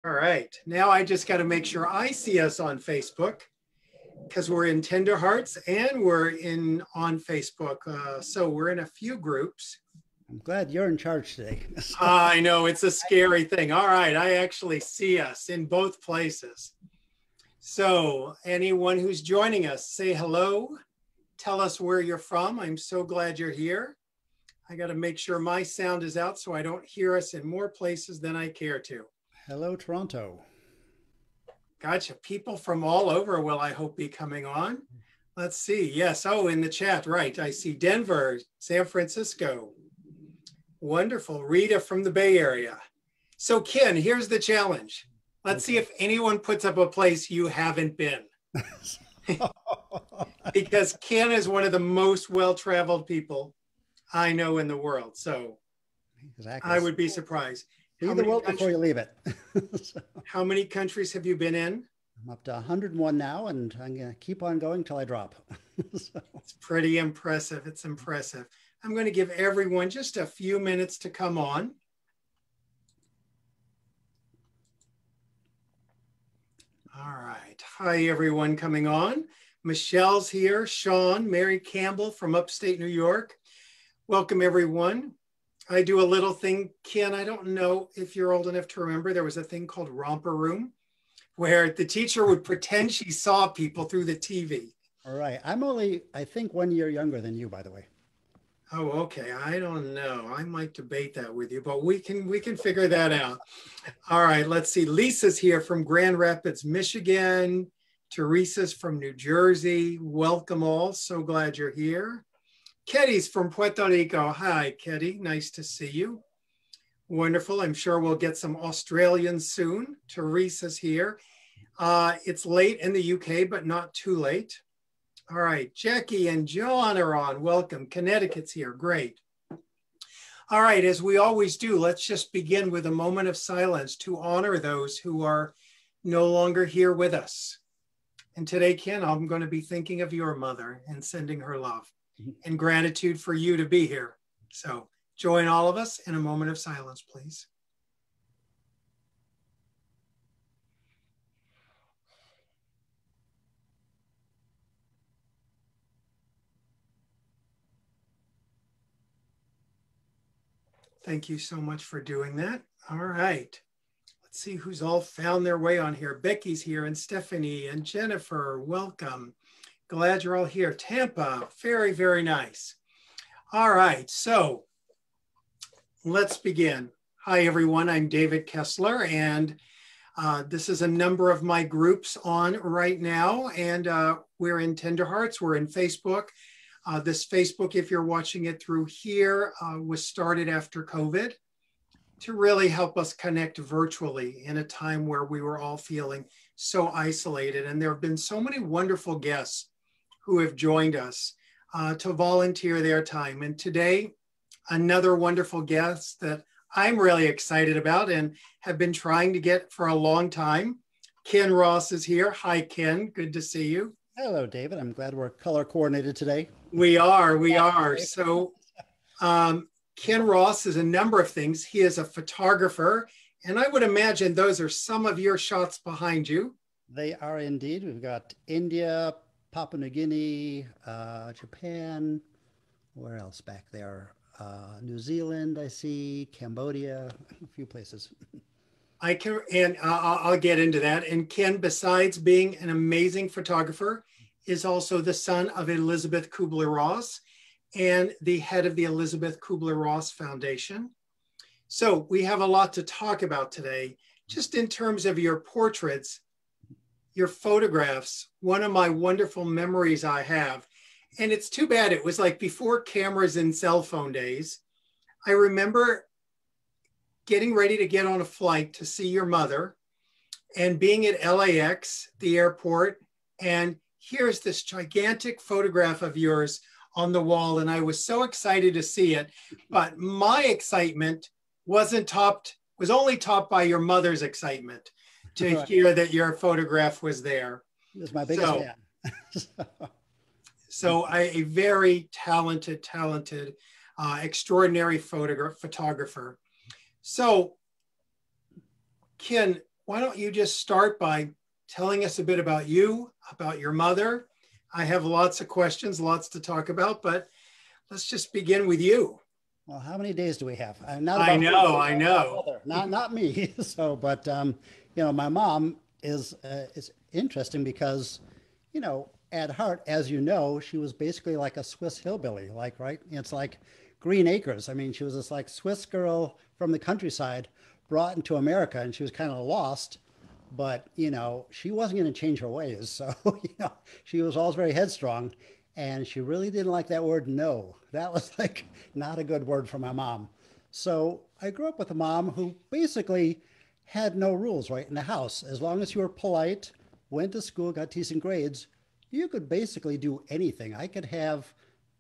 All right, now I just got to make sure I see us on Facebook because we're in Tender Hearts and we're on Facebook. So we're in a few groups. I'm glad you're in charge today. I know, it's a scary thing. All right, I actually see us in both places. So anyone who's joining us, say hello. Tell us where you're from. I'm so glad you're here. I got to make sure my sound is out so I don't hear us in more places than I care to. Hello, Toronto. Gotcha. People from all over will, I hope, be coming on. Let's see. Yes. Oh, in the chat. Right. I see Denver, San Francisco. Wonderful. Rita from the Bay Area. So Ken, here's the challenge. Let's see if anyone puts up a place you haven't been. Because Ken is one of the most well-traveled people I know in the world. So exactly. I would be surprised. See the world before you leave it. How many countries have you been in? I'm up to 101 now, and I'm going to keep on going till I drop. It's pretty impressive. It's impressive. I'm going to give everyone just a few minutes to come on. All right. Hi, everyone coming on. Michelle's here. Sean, Mary Campbell from upstate New York. Welcome, everyone. I do a little thing, Ken, I don't know if you're old enough to remember, there was a thing called Romper Room where the teacher would pretend she saw people through the TV. All right. I'm only, I think, 1 year younger than you, by the way. Oh, okay. I don't know. I might debate that with you, but we can figure that out. All right. Let's see. Lisa's here from Grand Rapids, Michigan. Teresa's from New Jersey. Welcome all. So glad you're here. Ketty's from Puerto Rico. Hi, Ketty. Nice to see you. Wonderful. I'm sure we'll get some Australians soon. Teresa's here. It's late in the UK, but not too late. All right. Jackie and John are on. Welcome. Connecticut's here. Great. All right. As we always do, let's just begin with a moment of silence to honor those who are no longer here with us. And today, Ken, I'm going to be thinking of your mother and sending her love and gratitude for you to be here. So join all of us in a moment of silence, please. Thank you so much for doing that. All right. Let's see who's all found their way on here. Becky's here and Stephanie and Jennifer. Welcome. Glad you're all here. Tampa, very, very nice. All right, so let's begin. Hi, everyone. I'm David Kessler, and this is a number of my groups on right now, and we're in Tender Hearts. We're in Facebook. This Facebook, if you're watching it through here, was started after COVID to really help us connect virtually in a time where we were all feeling so isolated. And there have been so many wonderful guests who have joined us to volunteer their time. And today, another wonderful guest that I'm really excited about and have been trying to get for a long time. Ken Ross is here. Hi, Ken. Good to see you. Hello, David. I'm glad we're color coordinated today. We are. So Ken Ross is a number of things. He is a photographer, and I would imagine those are some of your shots behind you. They are indeed. We've got India, Papua New Guinea, Japan, where else back there? New Zealand, I see, Cambodia, a few places. I'll get into that. And Ken, besides being an amazing photographer, is also the son of Elisabeth Kubler-Ross and the head of the Elisabeth Kubler-Ross Foundation. So we have a lot to talk about today, just in terms of your portraits, your photographs. One of my wonderful memories I have, and it's too bad it was like before cameras and cell phone days. I remember getting ready to get on a flight to see your mother and being at LAX, the airport, and here's this gigantic photograph of yours on the wall. And I was so excited to see it, but my excitement was only topped by your mother's excitement to hear that your photograph was there. It was my biggest fan. So a very talented, extraordinary photographer. So Ken, why don't you just start by telling us a bit about you, about your mother? I have lots of questions, lots to talk about, but let's just begin with you. Well, how many days do we have? I'm not I about know, I know. not me. So, but my mom is interesting because, at heart, as you know, she was basically like a Swiss hillbilly, like, right? It's like Green Acres. I mean, she was this like Swiss girl from the countryside brought into America, and she was kind of lost, but she wasn't going to change her ways. So she was always very headstrong, and she really didn't like that word no. That was like not a good word for my mom. So I grew up with a mom who basically had no rules, right, in the house. As long as you were polite, went to school, got decent grades, you could basically do anything. I could have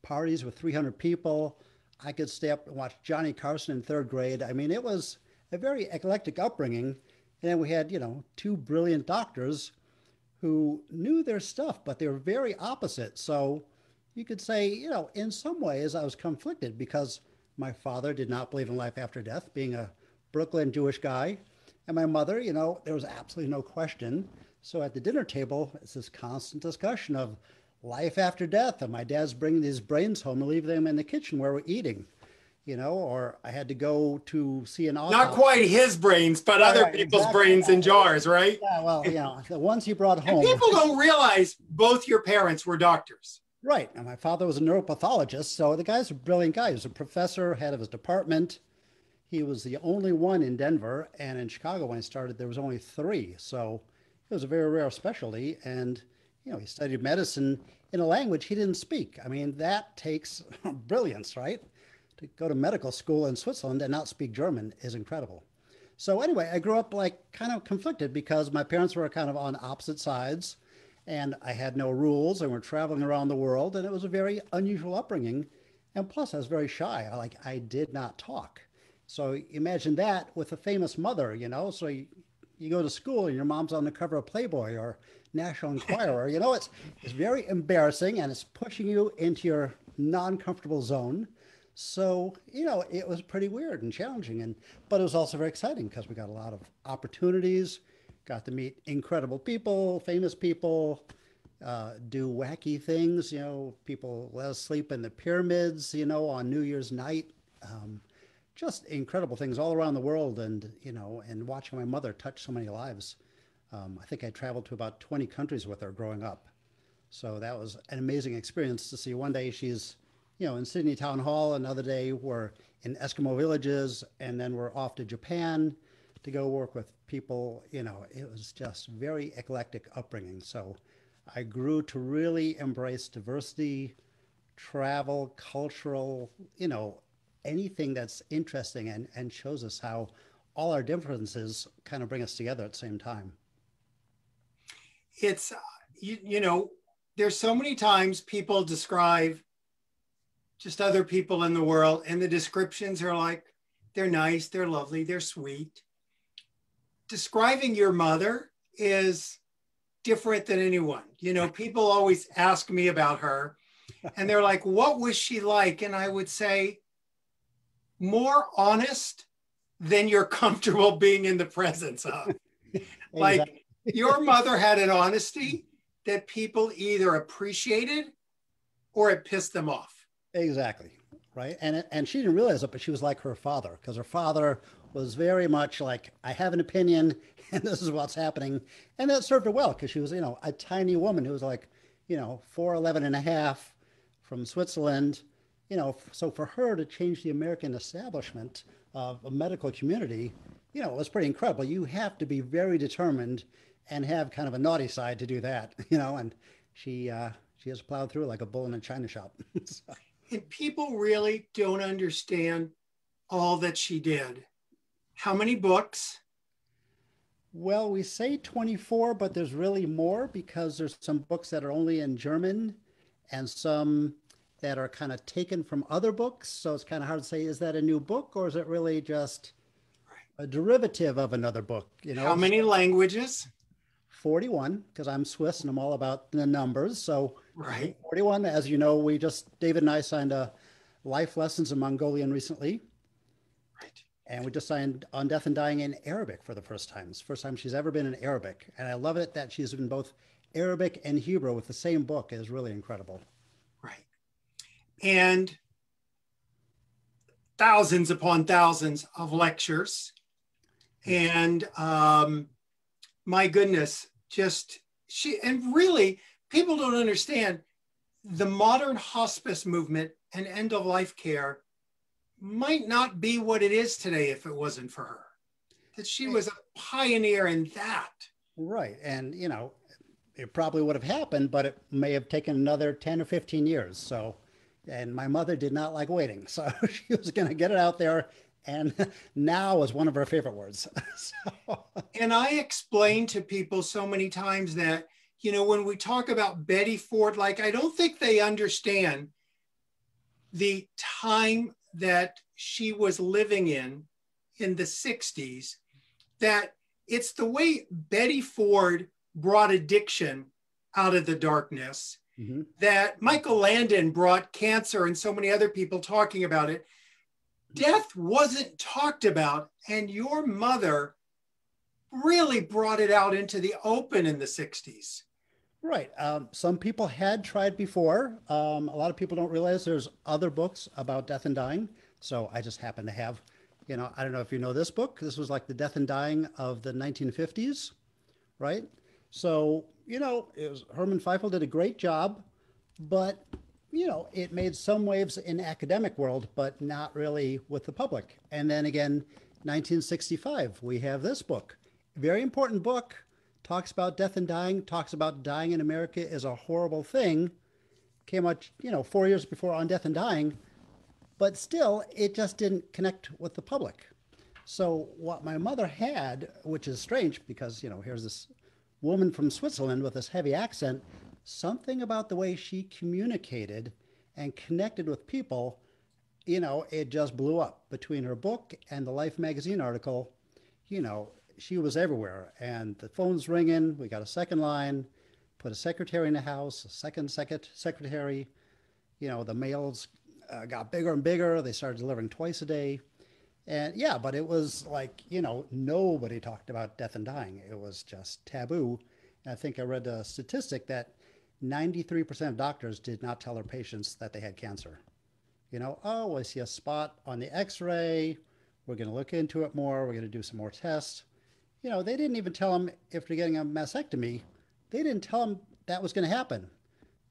parties with 300 people. I could stay up and watch Johnny Carson in third grade. I mean, it was a very eclectic upbringing. And then we had, two brilliant doctors who knew their stuff, but they were very opposite. So you could say, in some ways I was conflicted because my father did not believe in life after death, being a Brooklyn Jewish guy. And my mother, there was absolutely no question. So at the dinner table, it's this constant discussion of life after death. And my dad's bringing these brains home and leave them in the kitchen where we're eating. Or I had to go to see an autopsy. Not quite his brains, but other people's brains in jars, right? Yeah, well, the ones he brought home. And people don't realize both your parents were doctors. Right. And my father was a neuropathologist. So the guy's a brilliant guy. He was a professor, head of his department. He was the only one in Denver. And in Chicago, when he started, there was only 3. So it was a very rare specialty. And, he studied medicine in a language he didn't speak. I mean, that takes brilliance, right? To go to medical school in Switzerland and not speak German is incredible. So anyway, I grew up like kind of conflicted because my parents were kind of on opposite sides and I had no rules and we're traveling around the world and it was a very unusual upbringing. And plus I was very shy. I did not talk. So imagine that with a famous mother, so you go to school and your mom's on the cover of Playboy or National Enquirer, it's very embarrassing and it's pushing you into your non-comfortable zone. So, it was pretty weird and challenging, but it was also very exciting because we got a lot of opportunities, got to meet incredible people, famous people, do wacky things, people let us sleep in the pyramids, on New Year's night, just incredible things all around the world and watching my mother touch so many lives. I think I traveled to about 20 countries with her growing up. So that was an amazing experience to see. One day she's in Sydney Town Hall. Another day we're in Eskimo villages, and then we're off to Japan to go work with people. It was just very eclectic upbringing. So I grew to really embrace diversity, travel, cultural, anything that's interesting and shows us how all our differences kind of bring us together at the same time. It's, there's so many times people describe just other people in the world and the descriptions are like, they're nice, they're lovely, they're sweet. Describing your mother is different than anyone. People always ask me about her and they're like, what was she like? And I would say, more honest than you're comfortable being in the presence of. Like your mother had an honesty that people either appreciated or it pissed them off. Exactly. Right. And she didn't realize it, but she was like her father, because her father was very much like, I have an opinion and this is what's happening. And that served her well because she was, a tiny woman who was like, 4'11" and a half from Switzerland, so for her to change the American establishment of a medical community, it was pretty incredible. You have to be very determined and have kind of a naughty side to do that, and she has plowed through like a bull in a china shop. So. And people really don't understand all that she did. How many books? Well, we say 24, but there's really more because there's some books that are only in German and some that are kind of taken from other books. So it's kind of hard to say, is that a new book or is it really just a derivative of another book? How many languages? 41, because I'm Swiss and I'm all about the numbers. So right. 41, as David and I signed a life lessons in Mongolian recently. Right. And we just signed On Death and Dying in Arabic for the first time. It's the first time she's ever been in Arabic. And I love it that she's in both Arabic and Hebrew with the same book. It is really incredible. Right. And thousands upon thousands of lectures. Yes. And my goodness, and really, people don't understand the modern hospice movement and end of life care might not be what it is today if it wasn't for her. That she was a pioneer in that. Right. And, it probably would have happened, but it may have taken another 10 or 15 years. So, and my mother did not like waiting. So she was going to get it out there. And now is one of her favorite words. So. And I explain to people so many times that, when we talk about Betty Ford, I don't think they understand the time that she was living in the 60s, that it's the way Betty Ford brought addiction out of the darkness, mm-hmm. that Michael Landon brought cancer and so many other people talking about it. Death wasn't talked about, and your mother really brought it out into the open in the 60s. Right. Some people had tried before. A lot of people don't realize there's other books about death and dying. So I just happen to have, I don't know if you know this book. This was like the death and dying of the 1950s, right? So, it was Herman Feifel did a great job, but, it made some waves in the academic world, but not really with the public. And then again, 1965, we have this book. Very important book. Talks about death and dying, talks about dying in America is a horrible thing. Came out, 4 years before On Death and Dying, but still, it just didn't connect with the public. So what my mother had, which is strange because, here's this woman from Switzerland with this heavy accent, something about the way she communicated and connected with people, it just blew up. Between her book and the Life magazine article, she was everywhere, and the phone's ringing. We got a second line, put a secretary in the house, a second secretary. The mails got bigger and bigger. They started delivering twice a day. And yeah, but it was like, nobody talked about death and dying. It was just taboo. And I think I read a statistic that 93% of doctors did not tell their patients that they had cancer. I see a spot on the x-ray. We're going to look into it more. We're going to do some more tests. They didn't even tell them if they're getting a mastectomy. They didn't tell them that was going to happen.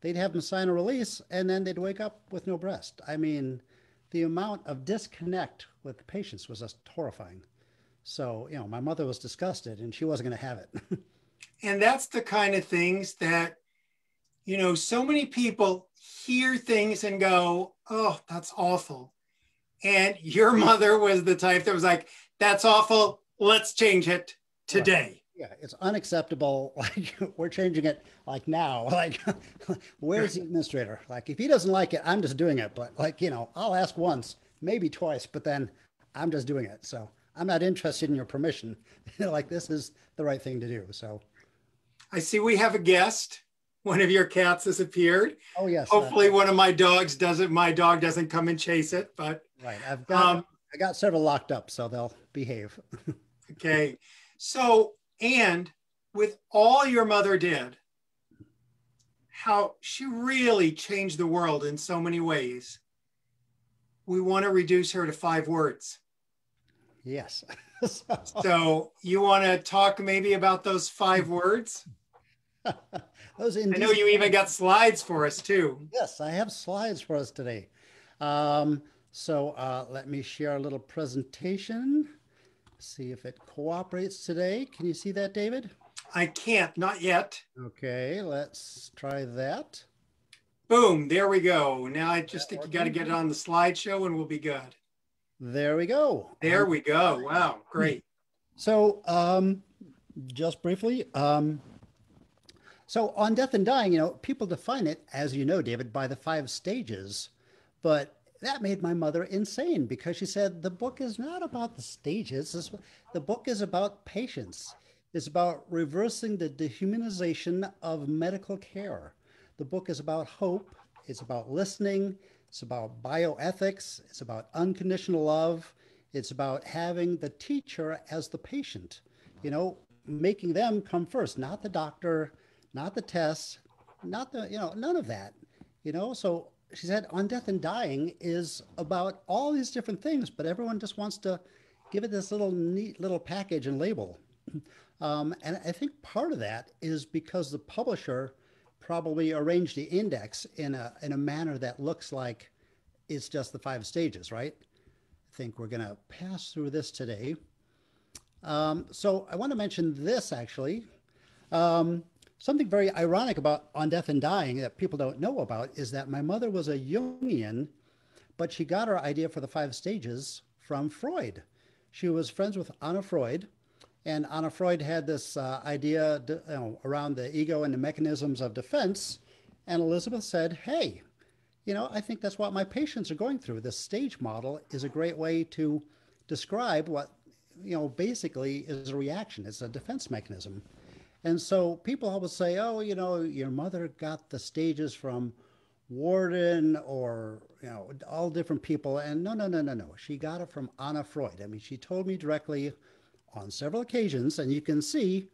They'd have them sign a release, and then they'd wake up with no breast. I mean, the amount of disconnect with the patients was just horrifying. So, my mother was disgusted, and she wasn't going to have it. And that's the kind of things that, so many people hear things and go, oh, that's awful. And your mother was the type that was like, that's awful. Let's change it today. Right. Yeah, it's unacceptable. Like, we're changing it like now. Like, where's the administrator? Like, if he doesn't like it, I'm just doing it. But I'll ask once, maybe twice, but then I'm just doing it. So I'm not interested in your permission. Like, this is the right thing to do. So I see we have a guest. One of your cats has appeared. Oh, yes. Hopefully one of my dogs doesn't. My dog doesn't come and chase it, but. Right. I got several locked up, so they'll behave. Okay. So, and with all your mother did, how she really changed the world in so many ways, we want to reduce her to 5 words. Yes. So you want to talk maybe about those 5 words? I know you even got slides for us too. Yes, I have slides for us today. So let me share a little presentation. See if it cooperates today. Can you see that, David? I can't, not yet. Okay, let's try that. Boom, there we go. Now I just think you got to get it on the slideshow and we'll be good. There we go. There we go. Wow, great. So just briefly, so on death and dying, people define it, as you know, David, by the 5 stages, but that made my mother insane because she said the book is not about the stages. The book is about patience. It's about reversing the dehumanization of medical care. The book is about hope. It's about listening. It's about bioethics. It's about unconditional love. It's about having the teacher as the patient, you know, making them come first, not the doctor, not the tests, not the, you know, none of that, you know. So she said, On Death and Dying is about all these different things, but everyone just wants to give it this little neat little package and label. And I think part of that is because the publisher probably arranged the index in a manner that looks like it's just the 5 stages, right? I think we're going to pass through this today. So I want to mention this actually. Something very ironic about On Death and Dying that people don't know about is that my mother was a Jungian, but she got her idea for the 5 stages from Freud. She was friends with Anna Freud, and Anna Freud had this idea around the ego and the mechanisms of defense. And Elisabeth said, hey, you know, I think that's what my patients are going through. This stage model is a great way to describe what, you know, basically is a reaction. It's a defense mechanism. And so people always say, oh, you know, your mother got the stages from Warden or, you know, all different people. And no, no, no, no, no. She got it from Anna Freud. I mean, she told me directly on several occasions, and you can see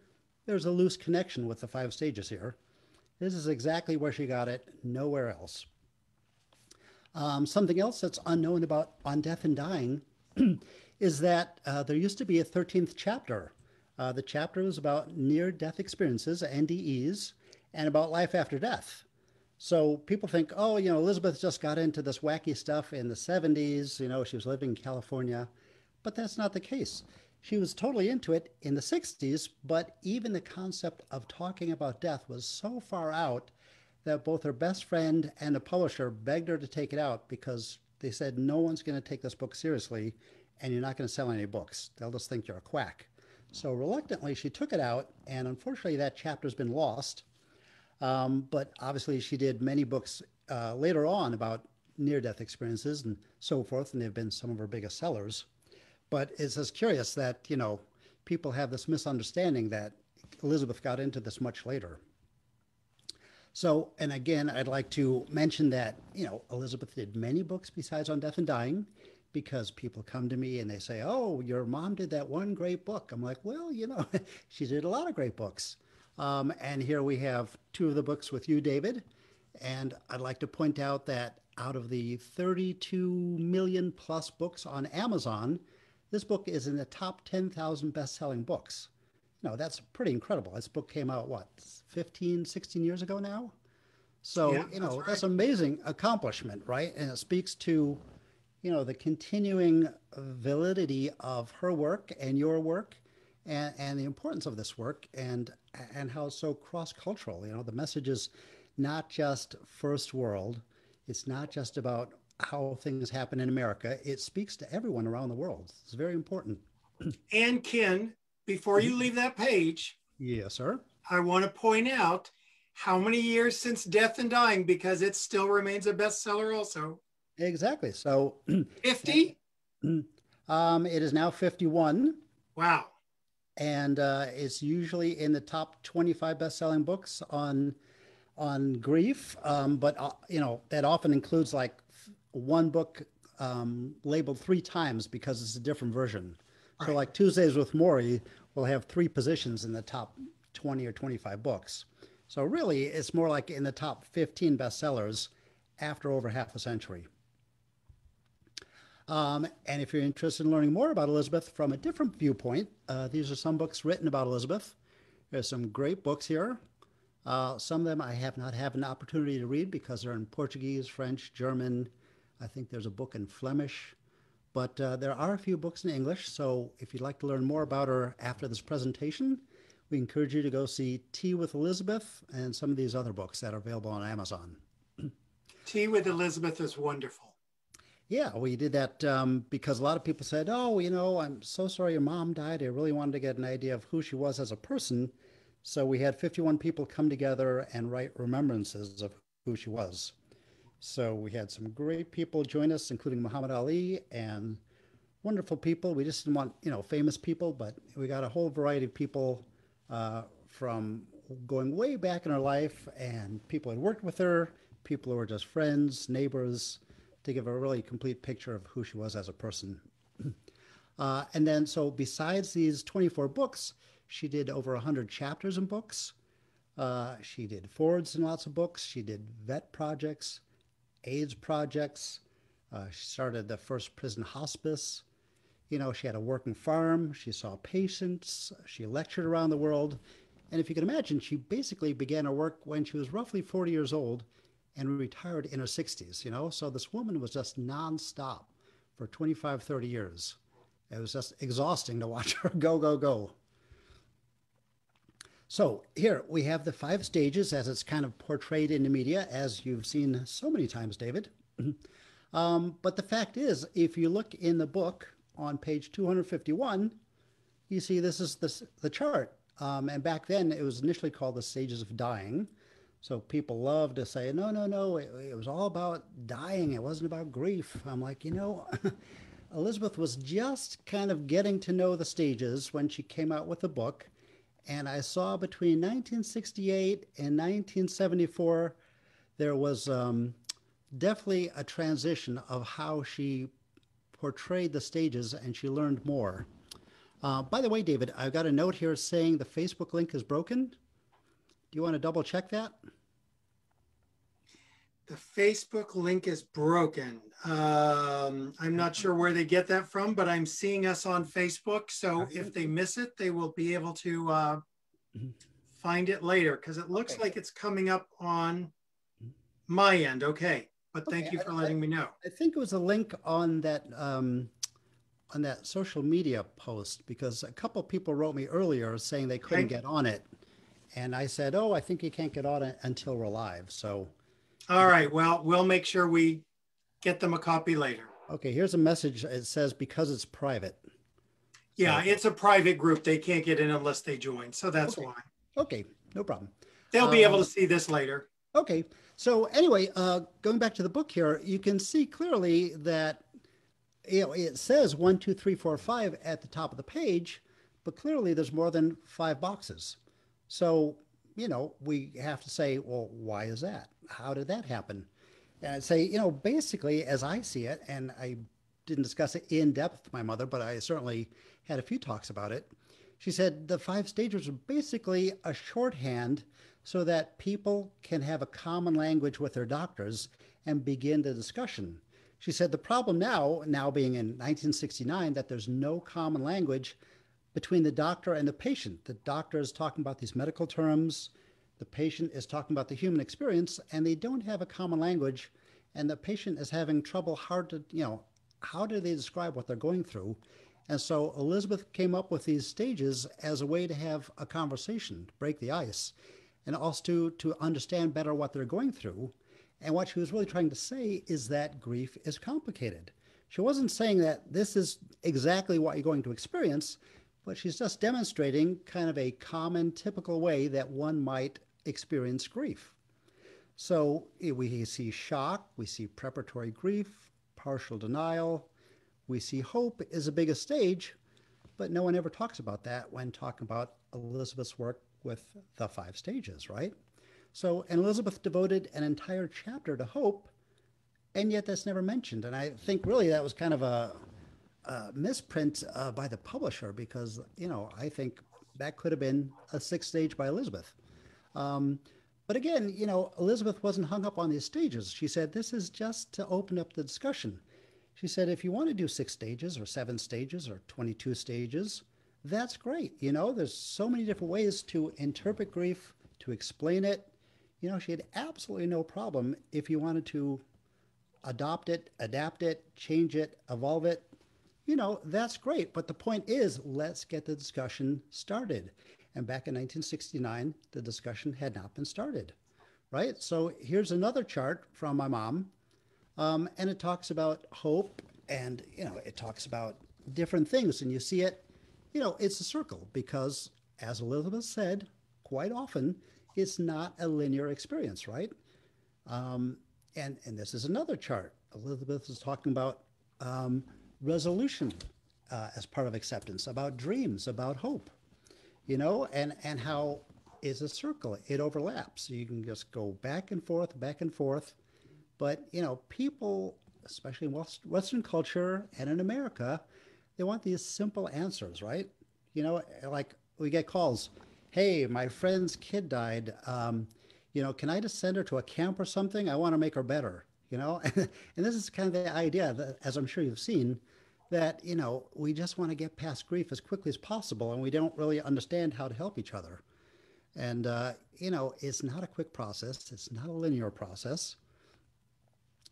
there's a loose connection with the 5 stages here. This is exactly where she got it, nowhere else. Something else that's unknown about On Death and Dying is that there used to be a 13th chapter. The chapter was about near-death experiences, NDEs, and about life after death. So people think, oh, you know, Elisabeth just got into this wacky stuff in the 70s. You know, she was living in California. But that's not the case. She was totally into it in the 60s, but even the concept of talking about death was so far out that both her best friend and the publisher begged her to take it out because they said, no one's going to take this book seriously and you're not going to sell any books. They'll just think you're a quack. So reluctantly, she took it out, and unfortunately, that chapter's been lost. But obviously, she did many books later on about near-death experiences and so forth, and they've been some of her biggest sellers. But it's just curious that, you know, people have this misunderstanding that Elisabeth got into this much later. So, and again, I'd like to mention that, you know, Elisabeth did many books besides On Death and Dying, because people come to me and they say, oh, your mom did that one great book. I'm like, well, you know, she did a lot of great books. And here we have 2 of the books with you, David. And I'd like to point out that out of the 32 million plus books on Amazon, this book is in the top 10,000 best-selling books. No, that's pretty incredible. This book came out, what, 15, 16 years ago now? So, yeah, you know, that's amazing accomplishment, right? And it speaks to, you know, the continuing validity of her work and your work and the importance of this work and how it's so cross-cultural. You know, the message is not just first world. It's not just about how things happen in America. It speaks to everyone around the world. It's very important. And Ken, before you leave that page, yes, sir, I want to point out how many years since Death and Dying, because it still remains a bestseller also. Exactly. So 50? It is now 51. Wow. And it's usually in the top 25 best-selling books on grief. But you know, that often includes like one book labeled 3 times because it's a different version. Right. So like Tuesdays with Morrie will have 3 positions in the top 20 or 25 books. So really, it's more like in the top 15 bestsellers after over half a century. And if you're interested in learning more about Elisabeth from a different viewpoint, these are some books written about Elisabeth. There's some great books here. Some of them I have not had an opportunity to read because they're in Portuguese, French, German. I think there's a book in Flemish. But there are a few books in English. So if you'd like to learn more about her after this presentation, we encourage you to go see Tea with Elisabeth and some of these other books that are available on Amazon. Tea with Elisabeth is wonderful. Yeah, we did that because a lot of people said, oh, you know, I'm so sorry your mom died. I really wanted to get an idea of who she was as a person. So we had 51 people come together and write remembrances of who she was. So we had some great people join us, including Muhammad Ali and wonderful people. We just didn't want, you know, famous people, but we got a whole variety of people from going way back in her life, and people who had worked with her, people who were just friends, neighbors, to give a really complete picture of who she was as a person. And then, so besides these 24 books, she did over 100 chapters in books. She did forwards in lots of books. She did vet projects, AIDS projects. She started the first prison hospice. She had a working farm. She saw patients. She lectured around the world. And if you can imagine, she basically began her work when she was roughly 40 years old and retired in her 60s, So this woman was just nonstop for 25, 30 years. It was just exhausting to watch her go, go, go. So here we have the 5 stages as it's kind of portrayed in the media, as you've seen so many times, David. But the fact is, if you look in the book on page 251, you see this is the chart. And back then, it was initially called the stages of dying. So people love to say, no, it was all about dying. It wasn't about grief. I'm like, Elisabeth was just kind of getting to know the stages when she came out with the book. And I saw between 1968 and 1974, there was definitely a transition of how she portrayed the stages, and she learned more. By the way, David, I've got a note here saying the Facebook link is broken. Do you want to double check that? The Facebook link is broken. I'm not sure where they get that from, but I'm seeing us on Facebook. So if they miss it, they will be able to find it later, because it looks like it's coming up on my end. Okay. But thank you for letting me know. I think it was a link on that social media post, because a couple of people wrote me earlier saying they couldn't get on it. And I said, I think you can't get on it until we're live. So. All right. Well, we'll make sure we get them a copy later. Okay. Here's a message. It says, because it's private. Yeah, it's a private group. They can't get in unless they join. So that's why. Okay. No problem. They'll be able to see this later. Okay. So anyway, going back to the book here, you can see clearly that it says 1, 2, 3, 4, 5 at the top of the page, but clearly there's more than 5 boxes. So, we have to say, well, why is that? How did that happen? And I'd say, basically, as I see it, and I didn't discuss it in depth with my mother, but I certainly had a few talks about it. She said the 5 stages are basically a shorthand so that people can have a common language with their doctors and begin the discussion. She said the problem now being in 1969, that there's no common language between the doctor and the patient. The doctor is talking about these medical terms, the patient is talking about the human experience, and they don't have a common language, and the patient is having trouble how do they describe what they're going through? And so Elisabeth came up with these stages as a way to have a conversation, break the ice, and also to understand better what they're going through. And what she was really trying to say is that grief is complicated. She wasn't saying that this is exactly what you're going to experience, but she's just demonstrating kind of a common, typical way that one might experience grief. So we see shock, we see preparatory grief, partial denial, we see hope is the biggest stage, but no one ever talks about that when talking about Elisabeth's work with the 5 stages, right? So, and Elisabeth devoted an entire chapter to hope, and yet that's never mentioned. And I think really that was kind of a misprint by the publisher, because, I think that could have been a 6th stage by Elisabeth. But again, Elisabeth wasn't hung up on these stages. She said, this is just to open up the discussion. She said, if you want to do 6 stages or 7 stages or 22 stages, that's great. There's so many different ways to interpret grief, to explain it. She had absolutely no problem if you wanted to adopt it, adapt it, change it, evolve it. That's great. But the point is, let's get the discussion started. And back in 1969, the discussion had not been started, right? So here's another chart from my mom. And it talks about hope, and, it talks about different things. And you see it, it's a circle, because as Elisabeth said, quite often, it's not a linear experience, right? And this is another chart. Elisabeth is talking about resolution as part of acceptance, about dreams, about hope, and how is a circle. It overlaps. You can just go back and forth, back and forth. But, people, especially in Western culture and in America, they want these simple answers, right? You know, like we get calls, hey, my friend's kid died. Can I just send her to a camp or something? I want to make her better, you know? And this is kind of the idea that, as I'm sure you've seen, that, we just want to get past grief as quickly as possible, and we don't really understand how to help each other. And, it's not a quick process. It's not a linear process.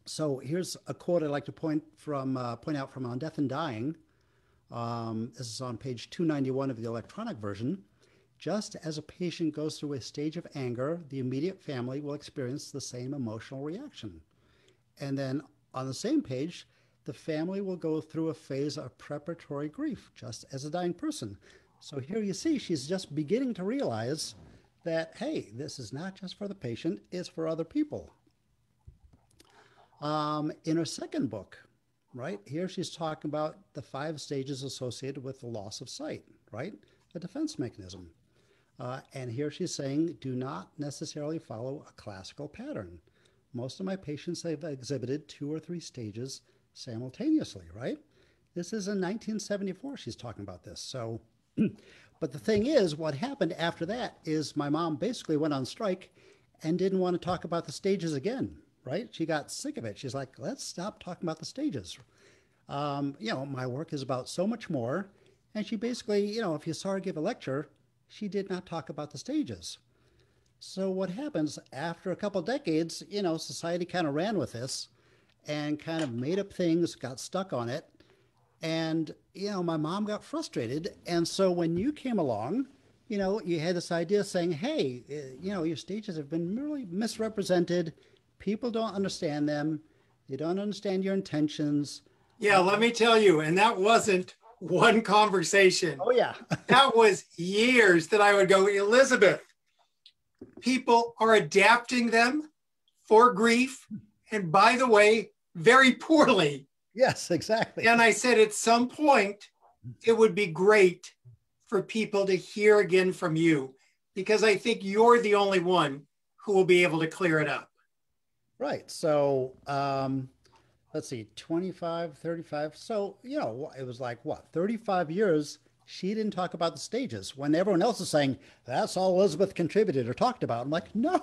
So here's a quote I'd like to point out from On Death and Dying. This is on page 291 of the electronic version. Just as a patient goes through a stage of anger, the immediate family will experience the same emotional reaction. And then on the same page, the family will go through a phase of preparatory grief, just as a dying person. So here you see she's just beginning to realize that, hey, this is not just for the patient, it's for other people. In her second book, right, here she's talking about the 5 stages associated with the loss of sight, right, a defense mechanism. And here she's saying, do not necessarily follow a classical pattern. Most of my patients have exhibited 2 or 3 stages simultaneously, right? This is in 1974 she's talking about this. So, but the thing is, what happened after that is my mom basically went on strike and didn't want to talk about the stages again, right? She got sick of it. She's like, let's stop talking about the stages. My work is about so much more. And she basically, if you saw her give a lecture, she did not talk about the stages. So what happens after a couple decades, society kind of ran with this and kind of made up things, got stuck on it. And, my mom got frustrated. And so when you came along, you had this idea saying, hey, your stages have been really misrepresented. People don't understand them. They don't understand your intentions. Yeah, let me tell you, and that wasn't one conversation. Oh, yeah. That was years that I would go, Elisabeth, people are adapting them for grief. And by the way, very poorly. Yes, exactly. And I said, at some point, it would be great for people to hear again from you, because I think you're the only one who will be able to clear it up. Right. So, let's see, 25, 35. So, it was like, 35 years she didn't talk about the stages when everyone else is saying, that's all Elisabeth contributed or talked about. I'm like, no,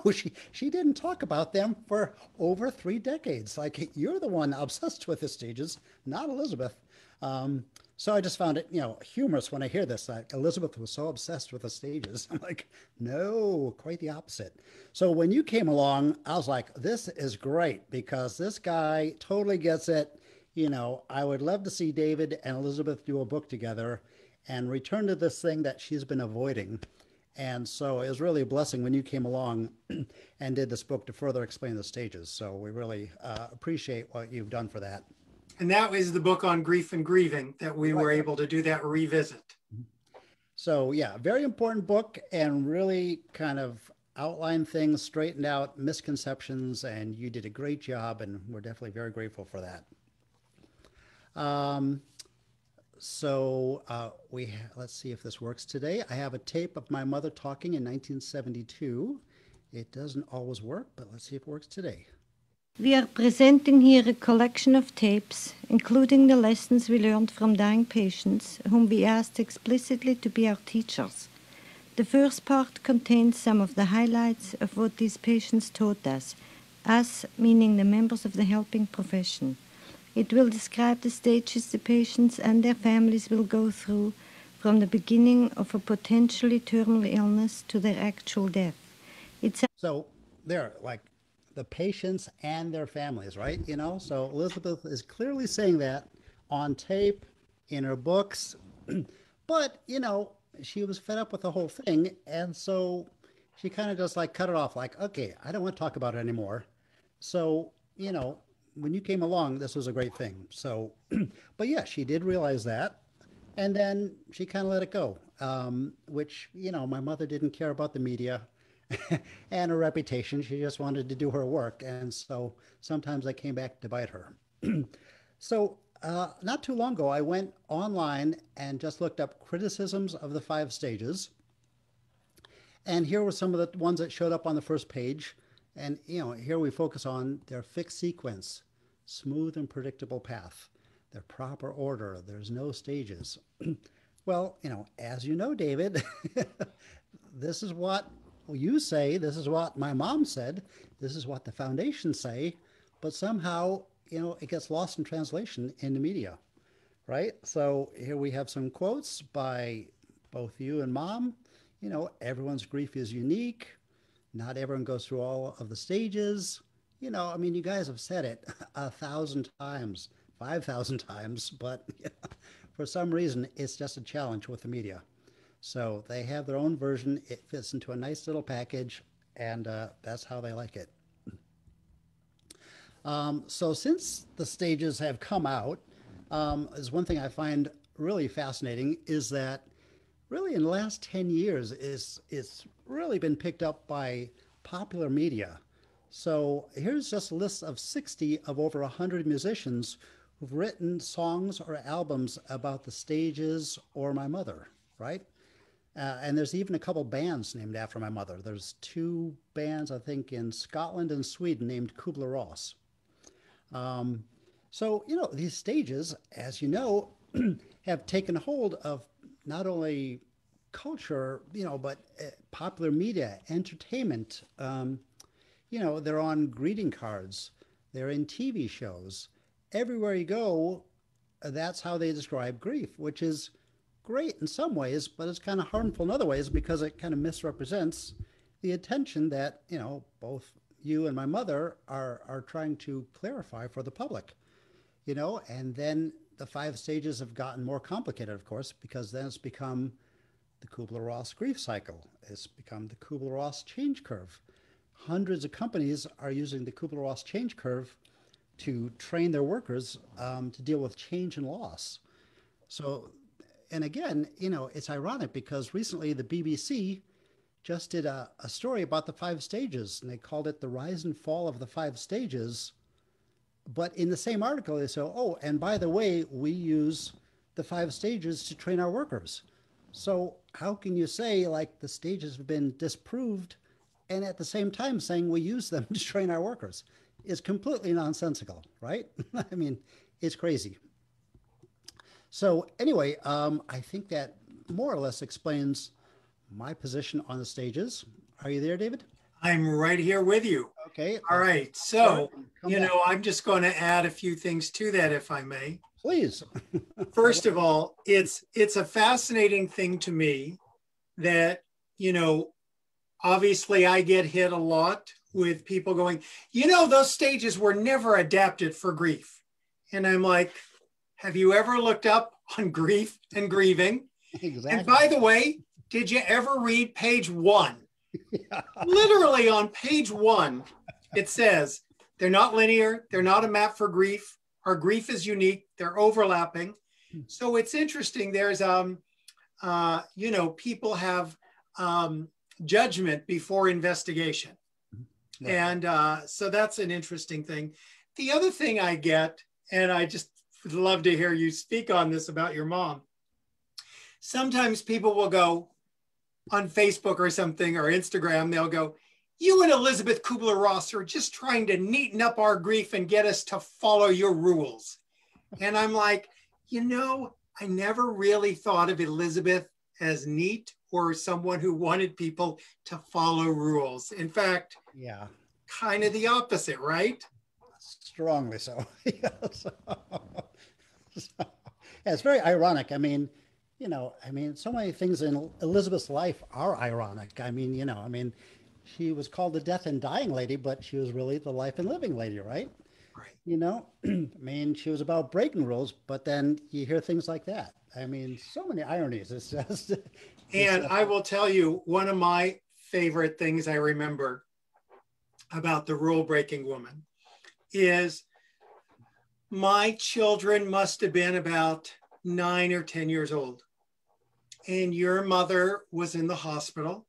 she didn't talk about them for over 3 decades. Like, you're the one obsessed with the stages, not Elisabeth. So I just found it, humorous when I hear this, that Elisabeth was so obsessed with the stages. I'm like, no, quite the opposite. So when you came along, I was like, this is great because this guy totally gets it. I would love to see David and Elisabeth do a book together and return to this thing that she's been avoiding. And so it was really a blessing when you came along and did this book to further explain the stages. So we really appreciate what you've done for that. And that was the book on grief and grieving that we were able to do that revisit. So yeah, very important book and really kind of outlined things, straightened out misconceptions, and you did a great job, and we're definitely very grateful for that. Let's see if this works today. I have a tape of my mother talking in 1972. It doesn't always work, but let's see if it works today. We are presenting here a collection of tapes, including the lessons we learned from dying patients, whom we asked explicitly to be our teachers. The first part contains some of the highlights of what these patients taught us meaning the members of the helping profession. It will describe the stages the patients and their families will go through from the beginning of a potentially terminal illness to their actual death. So they're like the patients and their families, right? So Elisabeth is clearly saying that on tape, in her books, but, she was fed up with the whole thing. And so she kind of just cut it off like, okay, I don't want to talk about it anymore. So, when you came along, this was a great thing. So, but yeah, she did realize that. And then she kind of let it go, which, my mother didn't care about the media and her reputation. She just wanted to do her work. And so sometimes I came back to bite her. So not too long ago, I went online and just looked up criticisms of the 5 stages. And here were some of the ones that showed up on the first page. And, here we focus on their fixed sequence, smooth and predictable path. their proper order. There's no stages. Well, as you know, David, this is what you say. This is what my mom said. This is what the foundations say. But somehow, it gets lost in translation in the media, right? So here we have some quotes by both you and mom. Everyone's grief is unique. Not everyone goes through all of the stages. You guys have said it 1,000 times, 5,000 times, but for some reason, it's just a challenge with the media. So they have their own version. It fits into a nice little package, and that's how they like it. So since the stages have come out, is one thing I find really fascinating is that really in the last 10 years it's really been picked up by popular media. So here's just a list of 60 of over 100 musicians who've written songs or albums about the stages or my mother, right? And there's even a couple bands named after my mother. There's 2 bands, I think, in Scotland and Sweden named Kubler-Ross. So, these stages, as you know, have taken hold of not only culture, but popular media, entertainment. They're on greeting cards. They're in TV shows. Everywhere you go, that's how they describe grief, which is great in some ways, but it's kind of harmful in other ways because it kind of misrepresents the attention that, both you and my mother are trying to clarify for the public, and then the 5 stages have gotten more complicated, of course, because then it's become the Kubler-Ross grief cycle. It's become the Kubler-Ross change curve. Hundreds of companies are using the Kubler-Ross change curve to train their workers to deal with change and loss. So, and again, it's ironic because recently the BBC just did a story about the 5 stages, and they called it the rise and fall of the 5 stages. But in the same article, they say, oh, and by the way, we use the 5 stages to train our workers. So how can you say like the stages have been disproved and at the same time saying we use them to train our workers? Is completely nonsensical, right? I mean, it's crazy. So anyway, I think that more or less explains my position on the stages. Are you there, David? I'm right here with you. Okay. All right. So, I'm just going to add a few things to that, if I may. Please. First of all, it's a fascinating thing to me that, obviously I get hit a lot with people going, those stages were never adapted for grief. And I'm like, have you ever looked up on grief and grieving? Exactly. And by the way, did you ever read page 1? Yeah. Literally on page 1, it says, they're not linear. They're not a map for grief. Our grief is unique. They're overlapping. So it's interesting. There's, people have judgment before investigation. Right. And so that's an interesting thing. The other thing I get, and I just would love to hear you speak on this about your mom. Sometimes people will go on Facebook or something or Instagram, they'll go, you and Elisabeth Kubler-Ross are just trying to neaten up our grief and get us to follow your rules. And I'm like, I never really thought of Elisabeth as neat or someone who wanted people to follow rules. In fact, yeah, kind of the opposite, right? Strongly so. It's very ironic. So many things in Elisabeth's life are ironic. She was called the death and dying lady, but she was really the life and living lady, right? Right. She was about breaking rules, but then you hear things like that. So many ironies. It's just. And I will tell you, one of my favorite things I remember about the rule breaking woman is my children must have been about 9 or 10 years old. And your mother was in the hospital.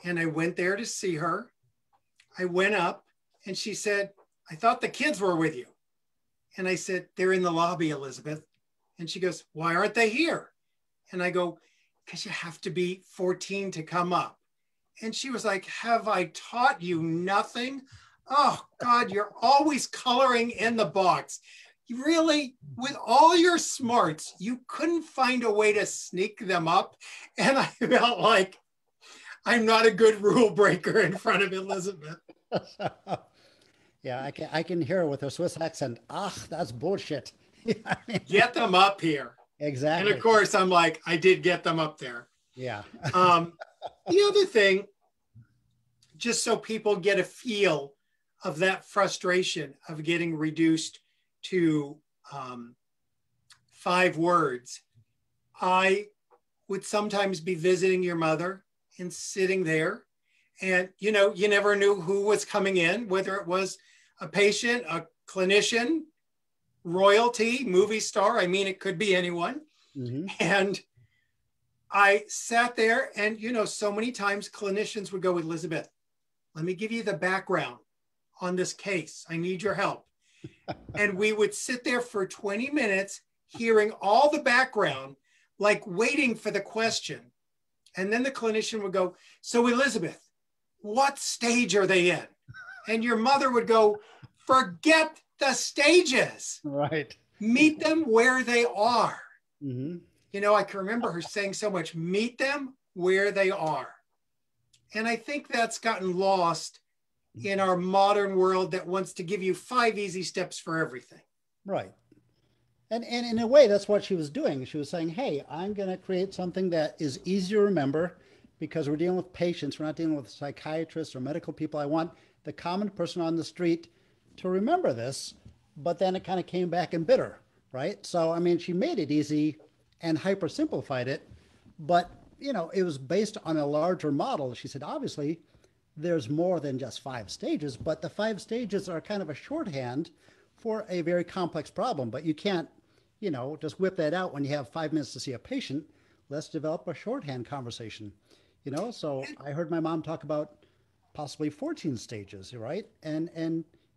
And I went there to see her. I went up and she said, I thought the kids were with you. And I said, they're in the lobby, Elisabeth. And she goes, why aren't they here? And I go, because you have to be 14 to come up. And she was like, have I taught you nothing? Oh God, you're always coloring in the box. You really, with all your smarts, you couldn't find a way to sneak them up. And I felt like I'm not a good rule breaker in front of Elisabeth. Yeah, I can hear her with her Swiss accent. Ah, that's bullshit. Get them up here. Exactly. And of course, I'm like, I did get them up there. Yeah. The other thing, just so people get a feel of that frustration of getting reduced to 5 words, I would sometimes be visiting your mother and sitting there. And, you know, you never knew who was coming in, whether it was a patient, a clinician, royalty, movie star. I mean, it could be anyone. Mm-hmm. And I sat there and, you know, so many times clinicians would go, Elisabeth, let me give you the background on this case. I need your help. And we would sit there for 20 minutes hearing all the background, like waiting for the question. And then the clinician would go, so Elisabeth, what stage are they in? And your mother would go, forget the stages. Right. Meet them where they are. Mm-hmm. You know, I can remember her saying so much, meet them where they are. And I think that's gotten lost in our modern world that wants to give you 5 easy steps for everything. Right. And in a way, that's what she was doing. She was saying, hey, I'm going to create something that is easy to remember because we're dealing with patients. We're not dealing with psychiatrists or medical people. I want the common person on the street to remember this, but then it kind of came back in bitter, right? So, I mean, she made it easy and hyper simplified it, but, you know, it was based on a larger model. She said, obviously, there's more than just 5 stages, but the 5 stages are kind of a shorthand for a very complex problem, but you can't, you know, just whip that out when you have 5 minutes to see a patient. Let's develop a shorthand conversation, you know? So I heard my mom talk about possibly 14 stages, right? And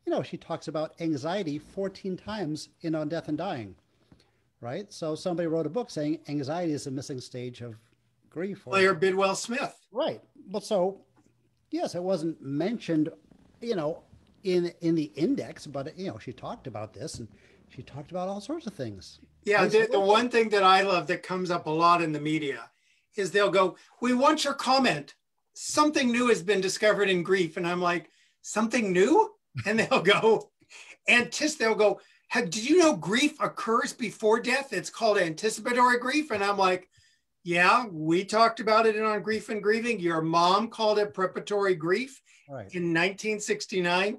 you know, she talks about anxiety 14 times in On Death and Dying, right? So somebody wrote a book saying anxiety is a missing stage of grief. Claire Bidwell Smith. Right. But so, yes, it wasn't mentioned, you know, in the index, but, you know, she talked about this and she talked about all sorts of things. Yeah, the one thing that I love that comes up a lot in the media is they'll go, we want your comment. Something new has been discovered in grief. And I'm like, something new? And they'll go, they'll go, did you know grief occurs before death? It's called anticipatory grief. And I'm like, yeah, we talked about it on Grief and Grieving. Your mom called it preparatory grief in 1969.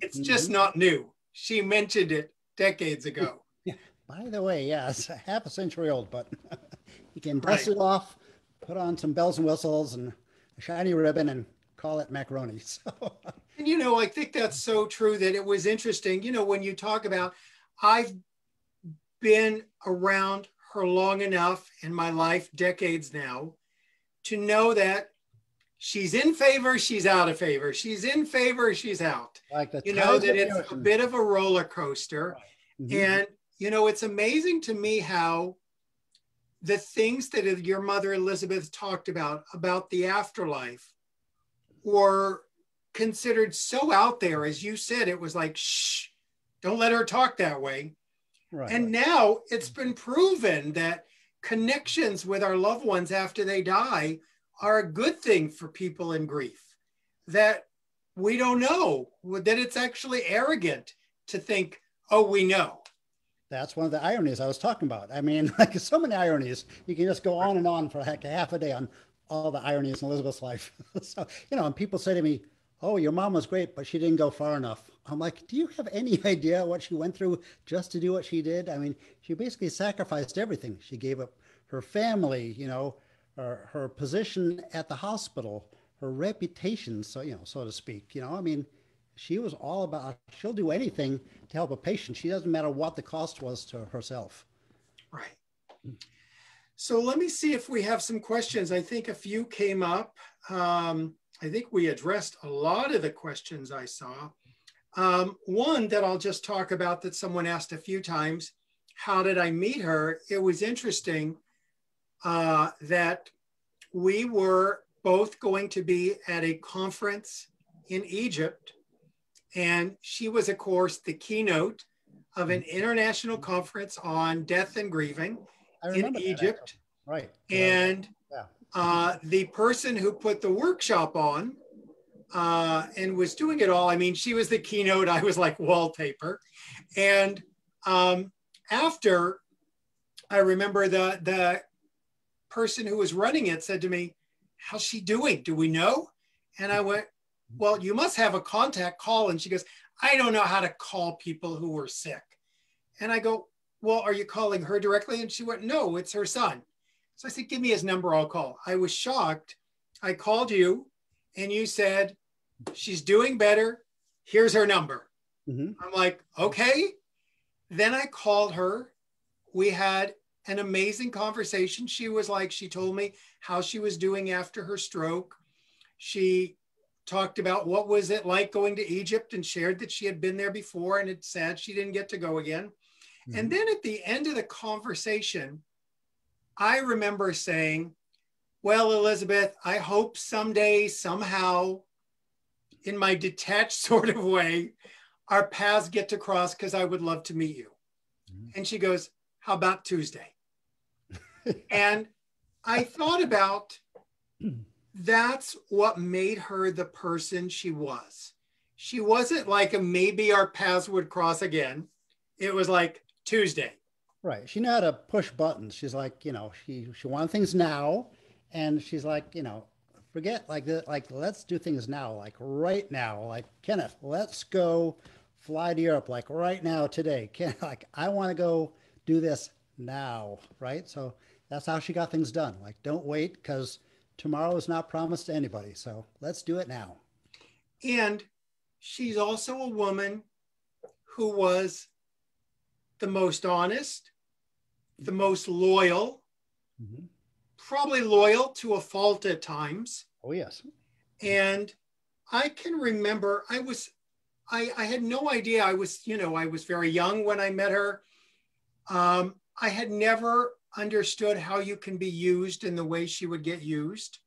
It's just not new. She mentioned it decades ago. Yeah. By the way, yeah, it's half a century old, but you can dust it off, put on some bells and whistles and a shiny ribbon and call it macaroni. So. And, you know, I think that's so true that it was interesting, you know, when you talk about, I've been around her long enough in my life, decades now, to know that she's in favor, she's out of favor. She's in favor, she's out. Like the you know, that it's a bit of a roller coaster. Right. Mm-hmm. And, you know, it's amazing to me how the things that your mother Elisabeth talked about the afterlife, were considered so out there. As you said, it was like, shh, don't let her talk that way. Right. And now it's been proven that connections with our loved ones after they die are a good thing for people in grief. That we don't know, that it's actually arrogant to think, oh, we know. That's one of the ironies I was talking about. I mean, like so many ironies, you can just go on and on for like half a day on all the ironies in Elisabeth's life. So, you know, and people say to me, oh, your mom was great, but she didn't go far enough. I'm like, do you have any idea what she went through just to do what she did? I mean, she basically sacrificed everything. She gave up her family, you know, her position at the hospital, her reputation, so, you know, so to speak, you know, I mean, she was all about, she'll do anything to help a patient. She doesn't matter what the cost was to herself. Right. So let me see if we have some questions. I think a few came up. I think we addressed a lot of the questions I saw. One that I'll just talk about that someone asked a few times, how did I meet her? It was interesting that we were both going to be at a conference in Egypt. And she was, of course, the keynote of an international conference on death and grieving in Egypt. Right. And the person who put the workshop on and was doing it all, I mean, she was the keynote, I was like wallpaper. And after, I remember the person who was running it said to me, "How's she doing? Do we know?" And I went, "Well, you must have a contact, call." And she goes, "I don't know how to call people who were sick." And I go, "Well, are you calling her directly?" And she went, "No, it's her son." So I said, "Give me his number, I'll call." I was shocked. I called you and you said, "She's doing better. Here's her number." I'm like, okay. Then I called her. We had an amazing conversation. She was like, she told me how she was doing after her stroke. She talked about what was it like going to Egypt and shared that she had been there before and it's sad she didn't get to go again. And then at the end of the conversation, I remember saying, "Well, Elisabeth, I hope someday, somehow, in my detached sort of way, our paths get to cross because I would love to meet you." And she goes, "How about Tuesday?" And I thought about, that's what made her the person she was. She wasn't like a maybe our paths would cross again. It was like Tuesday. Right. She knew how to push buttons. She's like, she wanted things now. And she's like, forget let's do things now, like right now. Like, Kenneth, let's go fly to Europe, like right now, today. Like, I want to go do this now. Right. So that's how she got things done. Like, don't wait, because tomorrow is not promised to anybody. So let's do it now. And she's also a woman who was the most honest, the most loyal, probably loyal to a fault at times. Oh, yes. And I can remember I had no idea. I was very young when I met her. I had never understood how you can be used in the way she would get used.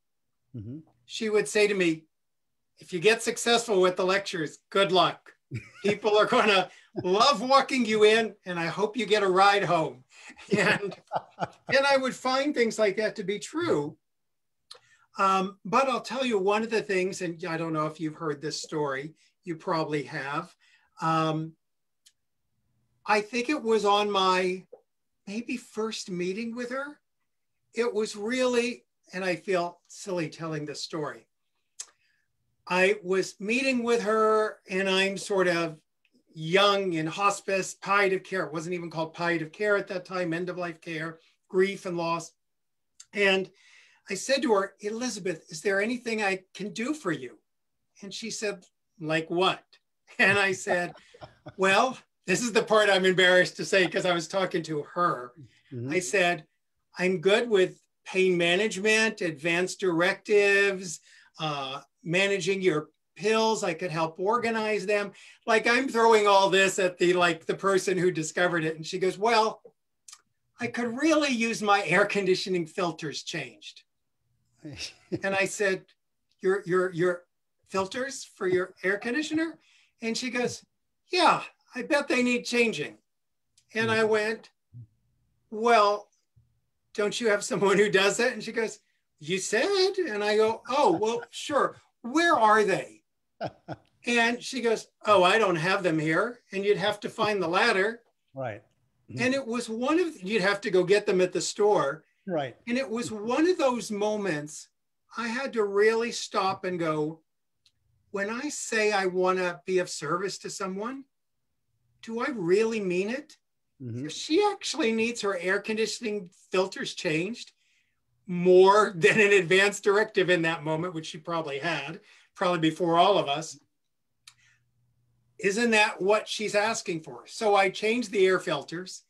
She would say to me, "If you get successful with the lectures, good luck. People are going to love walking you in, and I hope you get a ride home." And I would find things like that to be true. But I'll tell you one of the things, and I don't know if you've heard this story, you probably have. I think it was on my maybe first meeting with her. It was really, and I feel silly telling this story. I was meeting with her and I'm sort of young in hospice, palliative care. It wasn't even called palliative care at that time, end of life care, grief and loss. And I said to her, "Elisabeth, is there anything I can do for you?" And she said, "Like what?" And I said, "Well, this is the part I'm embarrassed to say because I was talking to her." I said, "I'm good with pain management, advanced directives, managing your pills. I could help organize them." Like, I'm throwing all this at the person who discovered it. And she goes, "Well, I could really use my air conditioning filters changed." And I said, your filters for your air conditioner?" And she goes, "Yeah, I bet they need changing." And I went, "Well, don't you have someone who does that?" And she goes, "You said." And I go, "Oh, well, sure. Where are they?" And she goes, "Oh, I don't have them here. And you'd have to find the ladder." Right. And it was you'd have to go get them at the store. Right. And it was one of those moments I had to really stop and go, when I say I want to be of service to someone, do I really mean it? If she actually needs her air conditioning filters changed more than an advanced directive in that moment, which she probably had, probably before all of us, isn't that what she's asking for? So I changed the air filters.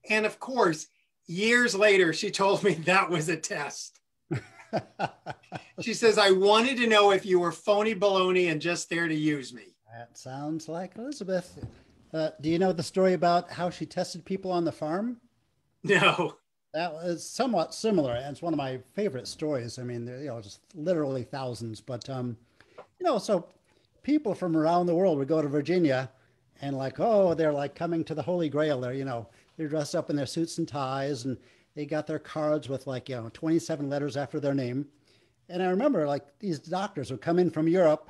And of course, years later, she told me that was a test. She says, "I wanted to know if you were phony baloney and just there to use me." That sounds like Elisabeth. Do you know the story about how she tested people on the farm? No. That was somewhat similar, and it's one of my favorite stories. I mean, just literally thousands. But so people from around the world would go to Virginia, and like, oh, they're like coming to the Holy Grail. They're dressed up in their suits and ties, and they got their cards with like, 27 letters after their name. And I remember like these doctors would come in from Europe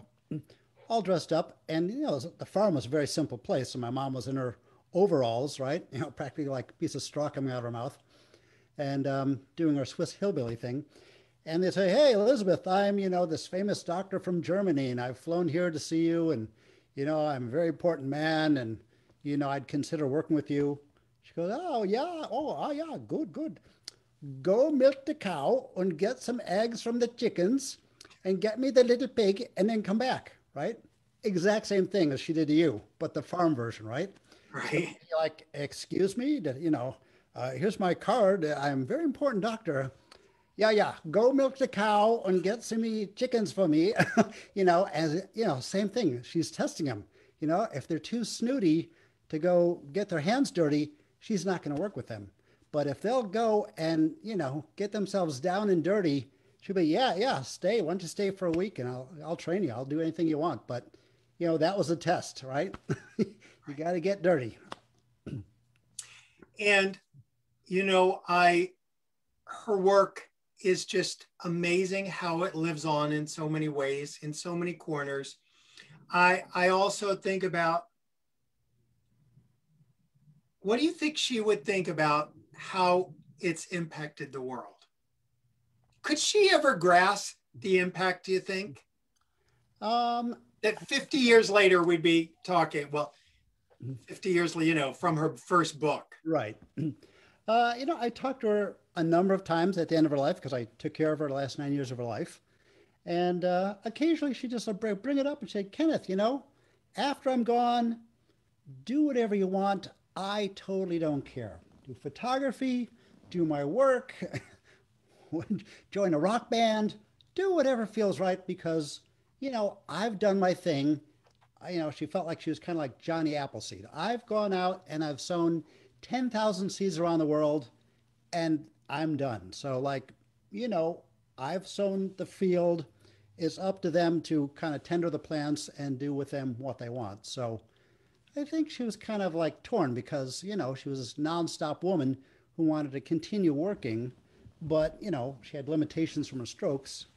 all dressed up, and the farm was a very simple place. So my mom was in her overalls, right? Practically like a piece of straw coming out of her mouth, and doing her Swiss hillbilly thing. And they say, "Hey, Elizabeth, I'm this famous doctor from Germany, and I've flown here to see you, and I'm a very important man, and I'd consider working with you." She goes, "Oh yeah, yeah, good, good. Go milk the cow and get some eggs from the chickens, and get me the little pig, and then come back." Right? Exact same thing as she did to you, but the farm version, right? So Right. you're like, "Excuse me, here's my card. I'm a very important doctor. Yeah, yeah, go milk the cow and get some chickens for me." Same thing. She's testing them. If they're too snooty to go get their hands dirty, she's not going to work with them. But if they'll go and, get themselves down and dirty, she'll be, "Yeah, yeah, stay. Why don't you stay for a week, and I'll train you. I'll do anything you want." But, that was a test, right? You got to get dirty. And, her work is just amazing how it lives on in so many ways, in so many corners. I also think about, what do you think she would think about how it's impacted the world? Could she ever grasp the impact, do you think? Um, That 50 years later we'd be talking, well, 50 years, from her first book. right. I talked to her a number of times at the end of her life because I took care of her the last 9 years of her life. And occasionally she just bring it up and say, "Kenneth, after I'm gone, do whatever you want. I totally don't care. Do photography, do my work, join a rock band, do whatever feels right because, I've done my thing." She felt like she was kind of like Johnny Appleseed. I've gone out and I've sown 10,000 seeds around the world, and I'm done. So I've sown the field. It's up to them to kind of tender the plants and do with them what they want. So I think she was kind of like torn because, she was this nonstop woman who wanted to continue working, but, she had limitations from her strokes.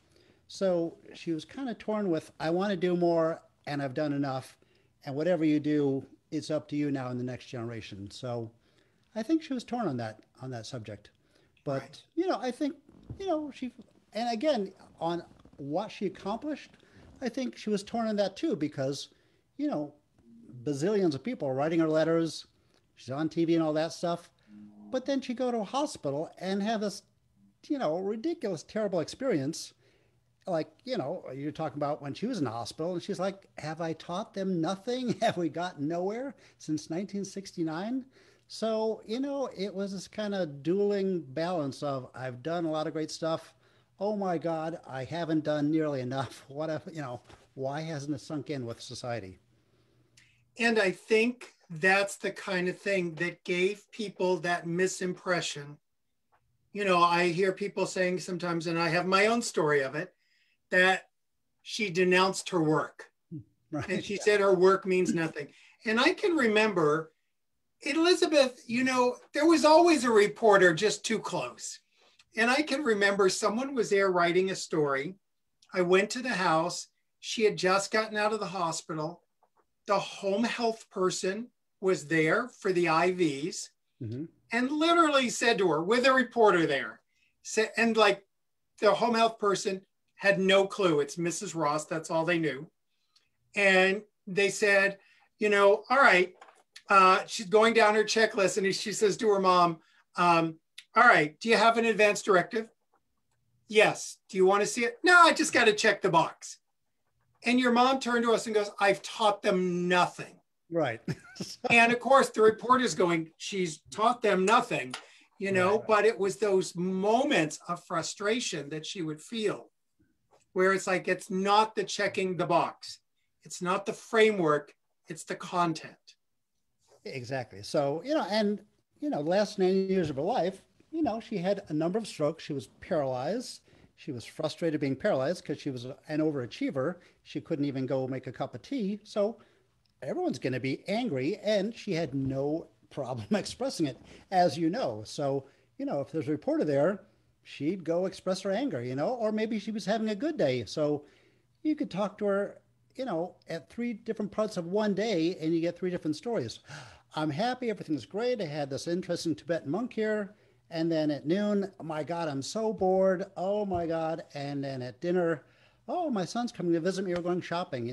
So she was kind of torn with, "I want to do more and I've done enough. And whatever you do, it's up to you now in the next generation." So I think she was torn on that subject. But, Right. I think, she, and again, on what she accomplished, I think she was torn on that too because, you know, bazillions of people are writing her letters. She's on TV and all that stuff. But then she go to a hospital and have this, ridiculous, terrible experience. Like, you're talking about when she was in the hospital, and she's like, "Have I taught them nothing? Have we gotten nowhere since 1969?" So, it was this kind of dueling balance of, I've done a lot of great stuff. Oh my God, I haven't done nearly enough. What if, why hasn't it sunk in with society? And I think that's the kind of thing that gave people that misimpression. I hear people saying sometimes, and I have my own story of it, that she denounced her work. Right. And she said her work means nothing. And I can remember, Elisabeth, there was always a reporter just too close. And I can remember someone was there writing a story. I went to the house. She had just gotten out of the hospital. The home health person was there for the IVs Mm-hmm. and literally said to her, with a reporter there, and like the home health person had no clue. It's Mrs. Ross. That's all they knew. And they said, all right, she's going down her checklist. And she says to her mom, all right, do you have an advance directive? Yes. Do you want to see it? No, I just got to check the box. And your mom turned to us and goes, "I've taught them nothing." Right. And of course, the reporter's going, "She's taught them nothing, Right. but it was those moments of frustration that she would feel where it's like, it's not the checking the box. It's not the framework, it's the content. Exactly. So, the last 9 years of her life, she had a number of strokes. She was paralyzed. She was frustrated being paralyzed because she was an overachiever. She couldn't even go make a cup of tea. So everyone's going to be angry. And she had no problem expressing it, as you know. So, if there's a reporter there, she'd go express her anger, or maybe she was having a good day. So you could talk to her, at three different parts of one day and you get three different stories. I'm happy, everything's great. I had this interesting Tibetan monk here. And then at noon, oh my God, I'm so bored. Oh my God. And then at dinner, oh, my son's coming to visit me. We're going shopping,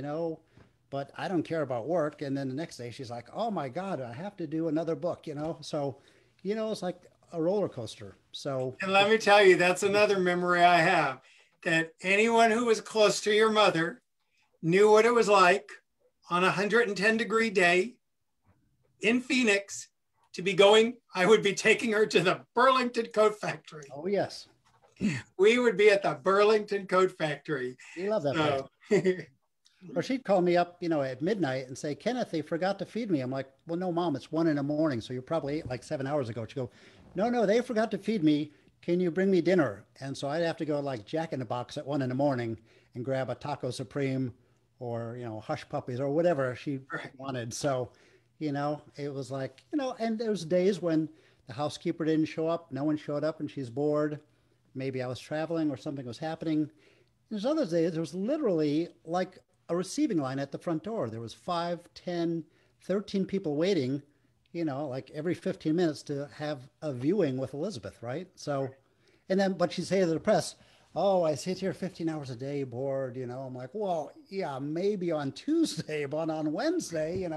but I don't care about work. And then the next day she's like, oh my God, I have to do another book, So, it's like a roller coaster. So, and let me tell you, that's another memory I have, that anyone who was close to your mother knew what it was like on a 110-degree day in Phoenix to be going. I would be taking her to the Burlington Coat Factory. Oh, yes. We would be at the Burlington Coat Factory. We love that place. Or she'd call me up, at midnight and say, Kenneth, they forgot to feed me. I'm like, well, no, Mom, it's 1 a.m. So you probably ate like 7 hours ago. She'd go, no, they forgot to feed me. Can you bring me dinner? And so I'd have to go like Jack in the Box at 1 a.m. and grab a Taco Supreme or, Hush Puppies or whatever she wanted. So, it was like, and there was days when the housekeeper didn't show up. No one showed up and she's bored. Maybe I was traveling or something was happening. And there's other days, there was literally like a receiving line at the front door. There was 5, 10, 13 people waiting, like every 15 minutes to have a viewing with Elisabeth, right? So, and then, but she'd say to the press, oh, I sit here 15 hours a day bored, I'm like, well, yeah, maybe on Tuesday, but on Wednesday,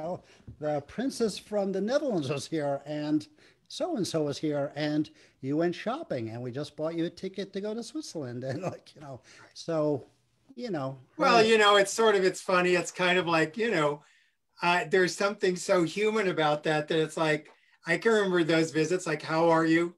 the princess from the Netherlands was here and so-and-so was here and you went shopping and we just bought you a ticket to go to Switzerland. And like, so, well, it's funny. It's kind of like, there's something so human about that it's like, I can remember those visits, like, how are you?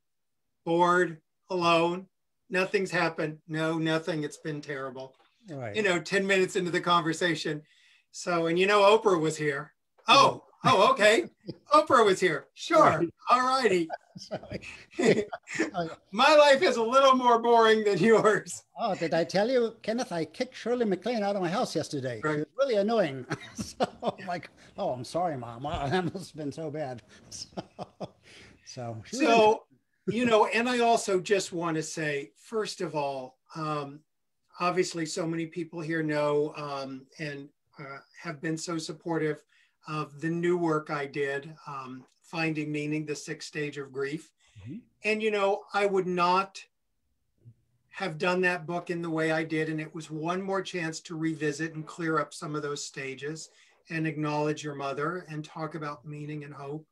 Bored, alone, nothing's happened. No, nothing. It's been terrible. Right. 10 minutes into the conversation. So, and Oprah was here. Oh, okay. Oprah was here. Sure. Right. All righty. My life is a little more boring than yours. Oh, did I tell you, Kenneth, I kicked Shirley MacLaine out of my house yesterday. Right. She was really annoying. So I'm like, oh, I'm sorry, Mom. That must have been so bad. And I also just want to say, first of all, obviously so many people here know and have been so supportive of the new work I did, Finding Meaning, the 6th Stage of Grief. Mm-hmm. And, I would not have done that book in the way I did. And it was one more chance to revisit and clear up some of those stages and acknowledge your mother and talk about meaning and hope.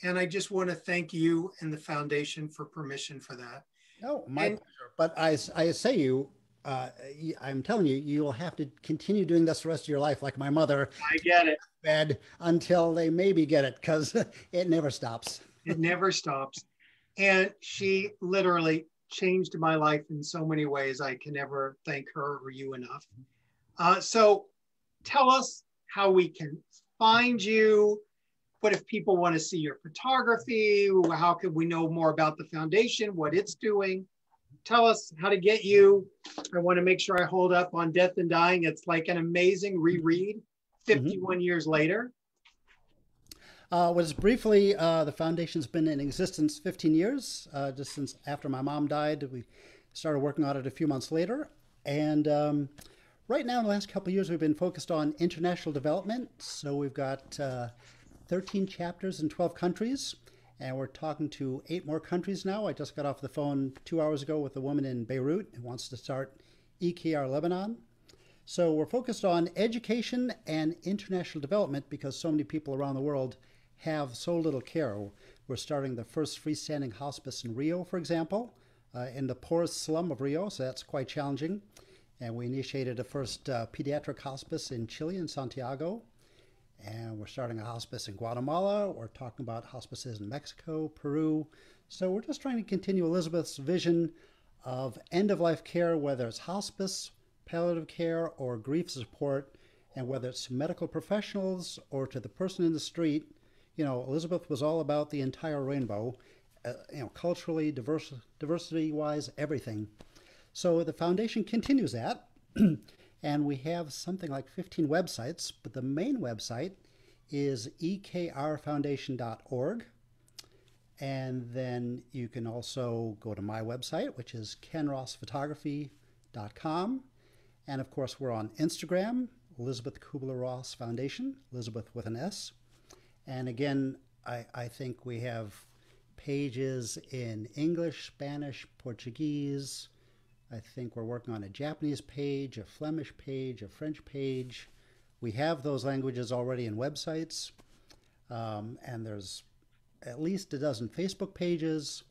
And I just want to thank you and the foundation for permission for that. Oh, my pleasure. But I say I'm telling you, you'll have to continue doing this the rest of your life, like my mother. I get it. Bed until they maybe get it, because it never stops. It never stops. And she literally changed my life in so many ways. I can never thank her or you enough. So tell us how we can find you. What if people want to see your photography? How can we know more about the foundation, what it's doing? Tell us how to get you. I want to make sure I hold up on Death and Dying. It's like an amazing reread 51 years later. Was briefly, the foundation's been in existence 15 years, just since after my mom died. We started working on it a few months later. And right now, in the last couple of years, we've been focused on international development. So we've got 13 chapters in 12 countries. And we're talking to 8 more countries now. I just got off the phone 2 hours ago with a woman in Beirut who wants to start EKR Lebanon. So we're focused on education and international development because so many people around the world have so little care. We're starting the first freestanding hospice in Rio, for example, in the poorest slum of Rio, so that's quite challenging. And we initiated a first pediatric hospice in Chile, in Santiago. And we're starting a hospice in Guatemala. We're talking about hospices in Mexico, Peru. So we're just trying to continue Elisabeth's vision of end-of-life care, whether it's hospice, palliative care, or grief support, and whether it's to medical professionals or to the person in the street. Elisabeth was all about the entire rainbow, culturally, diversity-wise, everything. So the foundation continues that. And we have something like 15 websites, but the main website is ekrfoundation.org. And then you can also go to my website, which is kenrossphotography.com. And of course, we're on Instagram, Elisabeth Kubler-Ross Foundation, Elisabeth with an S. And again, I think we have pages in English, Spanish, Portuguese. I think we're working on a Japanese page, a Flemish page, a French page. We have those languages already in websites. And there's at least a dozen Facebook pages,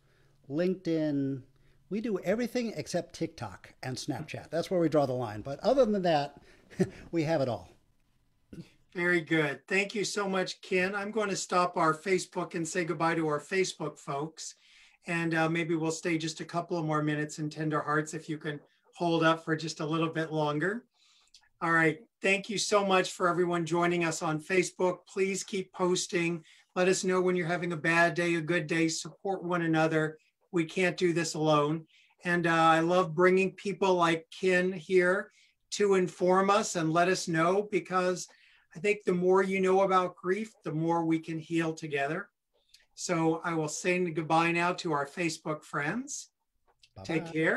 LinkedIn. We do everything except TikTok and Snapchat. That's where we draw the line. But other than that, we have it all. Very good. Thank you so much, Ken. I'm going to stop our Facebook and say goodbye to our Facebook folks. And maybe we'll stay just a couple of more minutes in Tender Hearts if you can hold up for just a little bit longer. All right. Thank you so much for everyone joining us on Facebook. Please keep posting. Let us know when you're having a bad day, a good day. Support one another. We can't do this alone. And I love bringing people like Ken here to inform us and let us know, because I think the more you know about grief, the more we can heal together. So I will say goodbye now to our Facebook friends. Bye-bye. Take care.